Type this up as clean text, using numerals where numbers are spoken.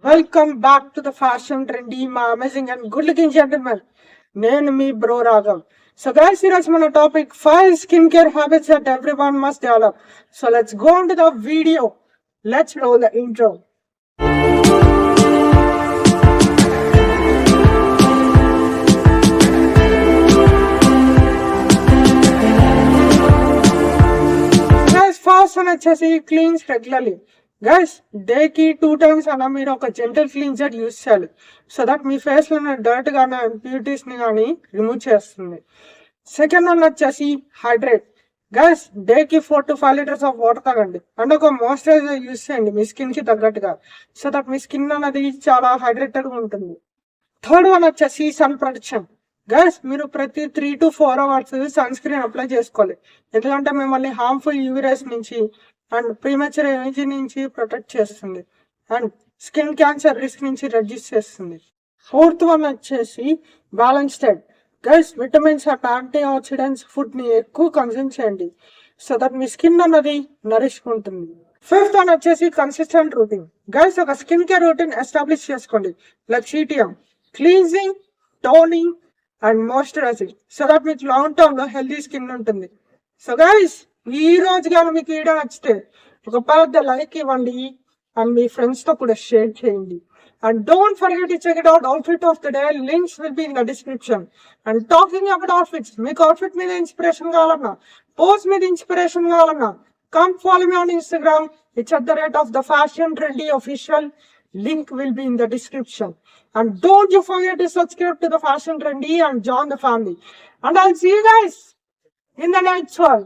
Welcome back to the fashion trendy మా amazing and good looking gentlemen. నేను మీ bro Raghav. So guys, ఈరోజు మన topic 5 skin care habits that everyone must develop. So let's go into the video. Let's roll the intro. First one వచ్చేసి cleanse regularly. Guys, డేకి 2 times అలా మీరు ఒక gentle cleanser use చేయాలి. సో దట్ మీ face లో ఉన్న డర్ట్ కానీ ఇంప్యూరిటీస్ ని కానీ రిమూవ్ చేస్తుంది. సెకండ్ వన్ వచ్చేసి హైడ్రేట్. గైస్, డేకి 4 to 5 liters ఆఫ్ వాటర్ తాగండి అండ్ ఒక మాయిశ్చరైజర్ యూస్ చేయండి మీ స్కిన్ కి తగ్గట్టుగా. సో దట్ మీ స్కిన్ అనేది చాలా హైడ్రేటెడ్ గా ఉంటుంది. థర్డ్ వన్ వచ్చేసి సన్ ప్రొటెక్షన్. గైస్, మీరు ప్రతి 3 to 4 hours sun screen apply చేసుకోవాలి. ఎందుకంటే మిమ్మల్ని హార్మ్ఫుల్ యూవీ రేస్ నుంచి అండ్ ప్రీమెచ్యూర్ ఏజ్ నుంచి ప్రొటెక్ట్ చేస్తుంది అండ్ స్కిన్ క్యాన్సర్ రిస్క్ నుంచి రెడ్యూస్ చేస్తుంది. ఫోర్త్ వన్ వచ్చేసి balance diet. Guys, vitamins and anti oxidants food ని ఎక్కువ కన్జ్యూమ్ చేయండి. సో దట్ మీ స్కిన్ అన్నది నరిష్ ఉంటుంది. ఫిఫ్త్ వన్ వచ్చేసి కన్సిస్టెంట్ రూటీన్. గైస్, ఒక స్కిన్ కేర్ రూటీన్ ఎస్టాబ్లిష్ చేసుకోండి. Like CTM, cleansing, toning and moisturising. So that మీకు లాంగ్ టర్మ్ లో హెల్దీ స్కిన్ ఉంటుంది. సో గైస్, ఈ రోజు కానీ మీకు వీడియో నచ్చితే ఒక పెద్ద లైక్ ఇవ్వండి అండ్ మీ ఫ్రెండ్స్ తో కూడా షేర్ చేయండి. And don't forget to check it out outfit of the day. Links will be in the description. And talking about outfits, మీకు అవుట్ఫిట్ మీద ఇన్స్పిరేషన్ కావాలన్నా, పోస్ట్ మీద ఇన్స్పిరేషన్ కావాలన్నా, come follow me on Instagram. It's at the rate of the Fashion Trendy Official. Link will be in the description. And don't you forget to subscribe to the Fashion Trendy and join the family. And I'll see you guys in the next one.